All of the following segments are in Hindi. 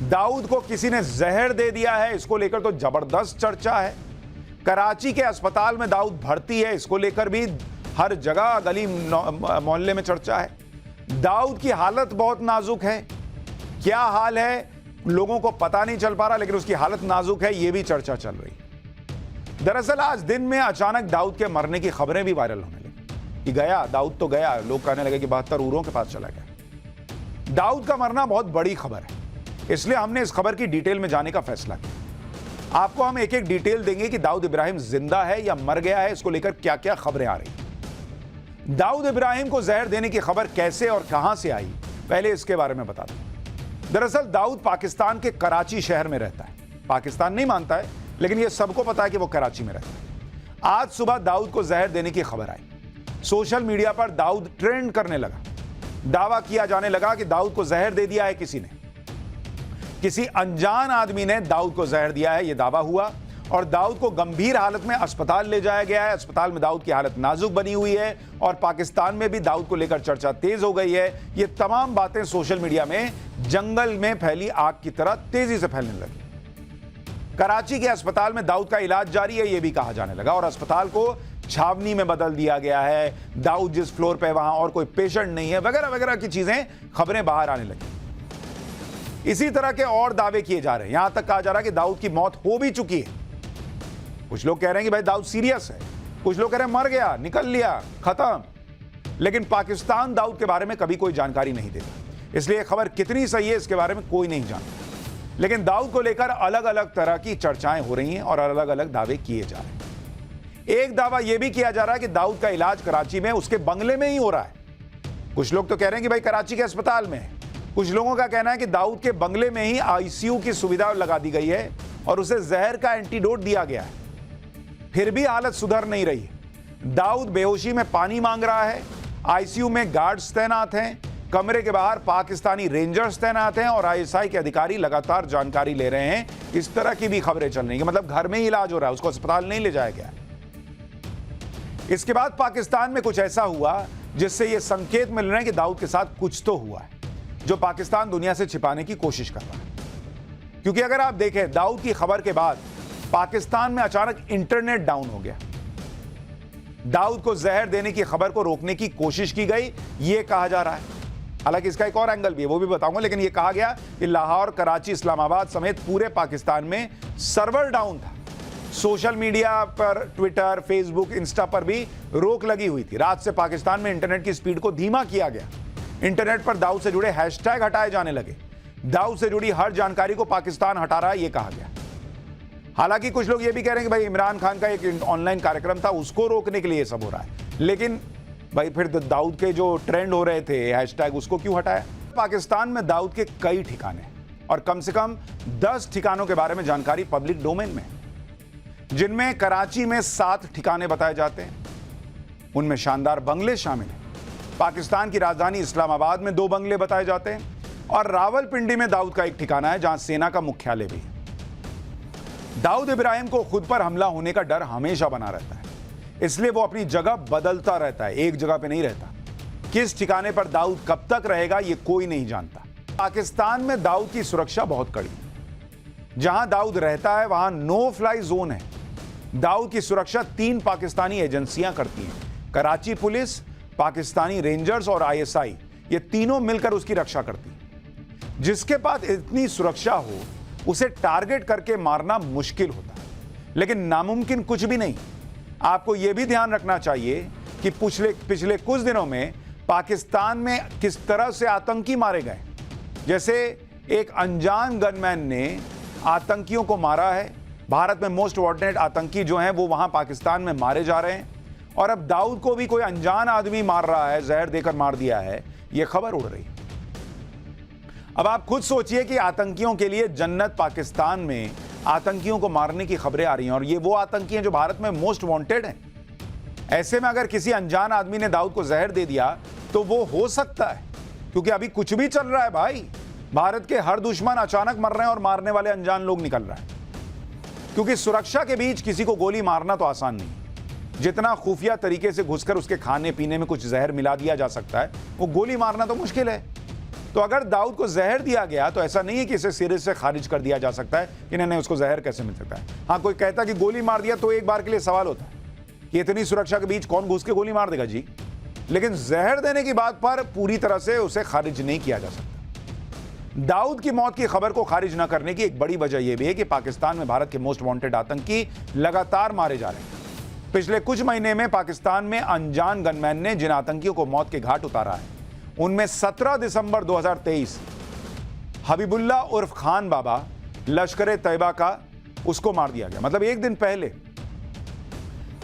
दाऊद को किसी ने जहर दे दिया है, इसको लेकर तो जबरदस्त चर्चा है। कराची के अस्पताल में दाऊद भर्ती है, इसको लेकर भी हर जगह गली मोहल्ले में चर्चा है। दाऊद की हालत बहुत नाजुक है, क्या हाल है लोगों को पता नहीं चल पा रहा, लेकिन उसकी हालत नाजुक है, यह भी चर्चा चल रही। दरअसल आज दिन में अचानक दाऊद के मरने की खबरें भी वायरल होने लगी कि गया दाऊद तो गया, लोग कहने लगे कि 72 ऊरों के पास चला गया। दाऊद का मरना बहुत बड़ी खबर है, इसलिए हमने इस खबर की डिटेल में जाने का फैसला किया। आपको हम एक एक डिटेल देंगे कि दाऊद इब्राहिम जिंदा है या मर गया है, इसको लेकर क्या क्या खबरें आ रही। दाऊद इब्राहिम को जहर देने की खबर कैसे और कहां से आई, पहले इसके बारे में बता दूं। दरअसल दाऊद पाकिस्तान के कराची शहर में रहता है। पाकिस्तान नहीं मानता है, लेकिन यह सबको पता है कि वो कराची में रहता है। आज सुबह दाऊद को जहर देने की खबर आई। सोशल मीडिया पर दाऊद ट्रेंड करने लगा। दावा किया जाने लगा कि दाऊद को जहर दे दिया है किसी ने, किसी अनजान आदमी ने दाऊद को जहर दिया है, यह दावा हुआ और दाऊद को गंभीर हालत में अस्पताल ले जाया गया है। अस्पताल में दाऊद की हालत नाजुक बनी हुई है और पाकिस्तान में भी दाऊद को लेकर चर्चा तेज हो गई है। ये तमाम बातें सोशल मीडिया में जंगल में फैली आग की तरह तेजी से फैलने लगी। कराची के अस्पताल में दाऊद का इलाज जारी है, यह भी कहा जाने लगा और अस्पताल को छावनी में बदल दिया गया है। दाऊद जिस फ्लोर पे वहां और कोई पेशेंट नहीं है, वगैरह वगैरह की चीजें, खबरें बाहर आने लगी। इसी तरह के और दावे किए जा रहे हैं, यहां तक कहा जा रहा है कि दाऊद की मौत हो भी चुकी है। कुछ लोग कह रहे हैं कि भाई दाऊद सीरियस है, कुछ लोग कह रहे हैं मर गया, निकल लिया, खत्म। लेकिन पाकिस्तान दाऊद के बारे में कभी कोई जानकारी नहीं देता, इसलिए खबर कितनी सही है इसके बारे में कोई नहीं जानता। लेकिन दाऊद को लेकर अलग अलग तरह की चर्चाएं हो रही हैं और अलग अलग दावे किए जा रहे हैं। एक दावा यह भी किया जा रहा है कि दाऊद का इलाज कराची में उसके बंगले में ही हो रहा है। कुछ लोग तो कह रहे हैं कि भाई कराची के अस्पताल में है। कुछ लोगों का कहना है कि दाऊद के बंगले में ही आईसीयू की सुविधा लगा दी गई है और उसे जहर का एंटीडोट दिया गया है, फिर भी हालत सुधर नहीं रही। दाऊद बेहोशी में पानी मांग रहा है, आईसीयू में गार्ड्स तैनात हैं, कमरे के बाहर पाकिस्तानी रेंजर्स तैनात हैं और आईएसआई के अधिकारी लगातार जानकारी ले रहे हैं। इस तरह की भी खबरें चल रही हैं, मतलब घर में ही इलाज हो रहा है, उसको अस्पताल नहीं ले जाया गया। इसके बाद पाकिस्तान में कुछ ऐसा हुआ जिससे यह संकेत मिल रहे हैं कि दाऊद के साथ कुछ तो हुआ है, जो पाकिस्तान दुनिया से छिपाने की कोशिश कर रहा है। क्योंकि अगर आप देखें, दाऊद की खबर के बाद पाकिस्तान में अचानक इंटरनेट डाउन हो गया। दाऊद को जहर देने की खबर को रोकने की कोशिश की गई, यह कहा जा रहा है। हालांकि इसका एक और एंगल भी है, वो भी बताऊंगा, लेकिन यह कहा गया कि लाहौर, कराची, इस्लामाबाद समेत पूरे पाकिस्तान में सर्वर डाउन था। सोशल मीडिया पर, ट्विटर, फेसबुक, इंस्टा पर भी रोक लगी हुई थी। रात से पाकिस्तान में इंटरनेट की स्पीड को धीमा किया गया। इंटरनेट पर दाऊद से जुड़े हैशटैग हटाए जाने लगे। दाऊद से जुड़ी हर जानकारी को पाकिस्तान हटा रहा है, यह कहा गया। हालांकि कुछ लोग ये भी कह रहे हैं कि भाई इमरान खान का एक ऑनलाइन कार्यक्रम था, उसको रोकने के लिए सब हो रहा है। लेकिन भाई फिर दाऊद के जो ट्रेंड हो रहे थे हैशटैग, उसको क्यों हटाया? पाकिस्तान में दाऊद के कई ठिकाने और कम से कम 10 ठिकानों के बारे में जानकारी पब्लिक डोमेन में, जिनमें कराची में 7 ठिकाने बताए जाते हैं। उनमें शानदार बंगले शामिल हैं। पाकिस्तान की राजधानी इस्लामाबाद में 2 बंगले बताए जाते हैं और रावलपिंडी में दाऊद का एक ठिकाना है, जहां सेना का मुख्यालय भी है। दाऊद इब्राहिम को खुद पर हमला होने का डर हमेशा बना रहता है, इसलिए वो अपनी जगह बदलता रहता है, एक जगह पे नहीं रहता। किस ठिकाने पर दाऊद कब तक रहेगा, ये कोई नहीं जानता। पाकिस्तान में दाऊद की सुरक्षा बहुत कड़ी है। जहां दाऊद रहता है वहां नो फ्लाई जोन है। दाऊद की सुरक्षा 3 पाकिस्तानी एजेंसियां करती हैं, कराची पुलिस, पाकिस्तानी रेंजर्स और आईएसआई। ये तीनों मिलकर उसकी रक्षा करती हैं। जिसके पास इतनी सुरक्षा हो, उसे टारगेट करके मारना मुश्किल होता है, लेकिन नामुमकिन कुछ भी नहीं। आपको यह भी ध्यान रखना चाहिए कि पिछले कुछ दिनों में पाकिस्तान में किस तरह से आतंकी मारे गए। जैसे एक अनजान गनमैन ने आतंकियों को मारा है। भारत में मोस्ट वांटेड आतंकी जो हैं वो वहां पाकिस्तान में मारे जा रहे हैं, और अब दाऊद को भी कोई अनजान आदमी मार रहा है, जहर देकर मार दिया है, यह खबर उड़ रही है। अब आप खुद सोचिए कि आतंकियों के लिए जन्नत पाकिस्तान में आतंकियों को मारने की खबरें आ रही हैं, और ये वो आतंकी हैं जो भारत में मोस्ट वांटेड हैं। ऐसे में अगर किसी अनजान आदमी ने दाऊद को जहर दे दिया तो वो हो सकता है, क्योंकि अभी कुछ भी चल रहा है भाई। भारत के हर दुश्मन अचानक मर रहे हैं और मारने वाले अनजान लोग निकल रहे हैं। क्योंकि सुरक्षा के बीच किसी को गोली मारना तो आसान नहीं। जितना खुफिया तरीके से घुसकर उसके खाने पीने में कुछ जहर मिला दिया जा सकता है, वो गोली मारना तो मुश्किल है। तो अगर दाऊद को जहर दिया गया तो ऐसा नहीं है कि इसे सिरे से खारिज कर दिया जा सकता है कि नहीं उसको जहर कैसे मिल सकता है। हाँ, कोई कहता कि गोली मार दिया तो एक बार के लिए सवाल होता है कि इतनी सुरक्षा के बीच कौन घुस के गोली मार देगा जी, लेकिन जहर देने की बात पर पूरी तरह से उसे खारिज नहीं किया जा सकता। दाऊद की मौत की खबर को खारिज न करने की एक बड़ी वजह यह भी है कि पाकिस्तान में भारत के मोस्ट वांटेड आतंकी लगातार मारे जा रहे हैं। पिछले कुछ महीने में पाकिस्तान में अनजान गनमैन ने जिन आतंकियों को मौत के घाट उतारा है, उनमें 17 दिसंबर 2023 हबीबुल्लाह उर्फ खान बाबा लश्कर तैयबा का उसको मार दिया गया। मतलब एक दिन पहले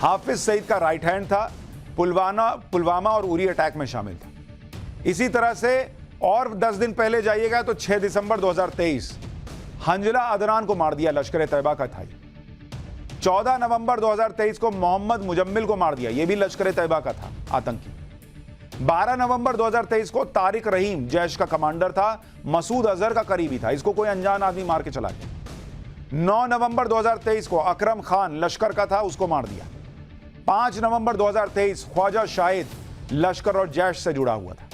हाफिज सईद का राइट हैंड था, पुलवामा और उरी अटैक में शामिल था। इसी तरह से और 10 दिन पहले जाइएगा तो 6 दिसंबर 2023 हंजला अदनान को मार दिया लश्कर तैयबा का था। 14 नवंबर 2023 को मोहम्मद मुजम्मिल को मार दिया, यह भी लश्कर तैयबा का था आतंकी। 12 नवंबर 2023 को तारिक रहीम जैश का कमांडर था, मसूद अजहर का करीबी था, इसको कोई अनजान आदमी मार के चला गया। 9 नवंबर 2023 को अकरम खान लश्कर का था, उसको मार दिया। 5 नवंबर 2023 ख्वाजा शाहिद लश्कर और जैश से जुड़ा हुआ था।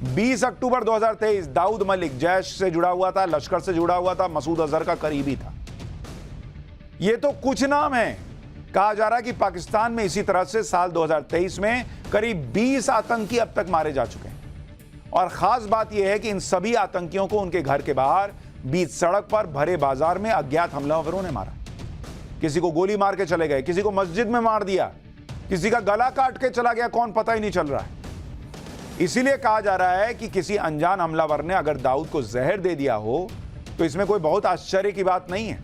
20 अक्टूबर 2023 दाऊद मलिक जैश से जुड़ा हुआ था, लश्कर से जुड़ा हुआ था, मसूद अजहर का करीबी था। यह तो कुछ नाम है। कहा जा रहा है कि पाकिस्तान में इसी तरह से साल 2023 में करीब 20 आतंकी अब तक मारे जा चुके हैं। और खास बात यह है कि इन सभी आतंकियों को उनके घर के बाहर बीच सड़क पर भरे बाजार में अज्ञात हमलावरों ने मारा। किसी को गोली मार के चले गए, किसी को मस्जिद में मार दिया, किसी का गला काट के चला गया, कौन पता ही नहीं चल रहा है। इसीलिए कहा जा रहा है कि किसी अनजान हमलावर ने अगर दाऊद को जहर दे दिया हो तो इसमें कोई बहुत आश्चर्य की बात नहीं है।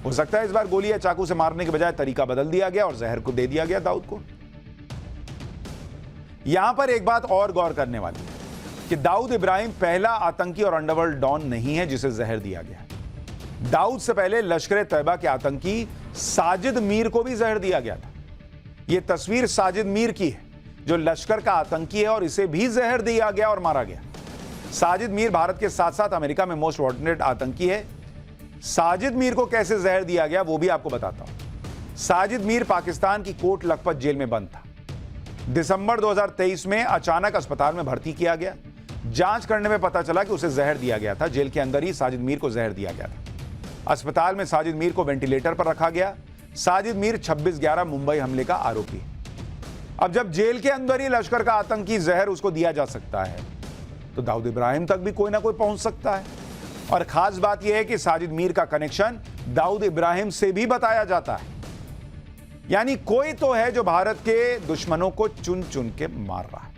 हो सकता है इस बार गोली या चाकू से मारने के बजाय तरीका बदल दिया गया और जहर को दे दिया गया दाऊद को। यहां पर एक बात और गौर करने वाली है कि दाऊद इब्राहिम पहला आतंकी और अंडरवर्ल्ड डॉन नहीं है जिसे जहर दिया गया। दाऊद से पहले लश्कर तैयबा के आतंकी साजिद मीर को भी जहर दिया गया था। यह तस्वीर साजिद मीर की है जो लश्कर का आतंकी है और इसे भी जहर दिया गया और मारा गया। साजिद मीर भारत के साथ साथ अमेरिका में मोस्ट वांटेड आतंकी है। साजिद मीर को कैसे जहर दिया गया वो भी आपको बताता हूं। साजिद मीर पाकिस्तान की कोट लखपत जेल में बंद था। दिसंबर 2023 में अचानक अस्पताल में भर्ती किया गया। जांच करने में पता चला कि उसे जहर दिया गया था। जेल के अंदर ही साजिद मीर को जहर दिया गया था। अस्पताल में साजिद मीर को वेंटिलेटर पर रखा गया। साजिद मीर 26/11 मुंबई हमले का आरोपी है। अब जब जेल के अंदर ही लश्कर का आतंकी जहर उसको दिया जा सकता है तो दाऊद इब्राहिम तक भी कोई ना कोई पहुंच सकता है। और खास बात यह है कि साजिद मीर का कनेक्शन दाऊद इब्राहिम से भी बताया जाता है। यानी कोई तो है जो भारत के दुश्मनों को चुन चुन के मार रहा है।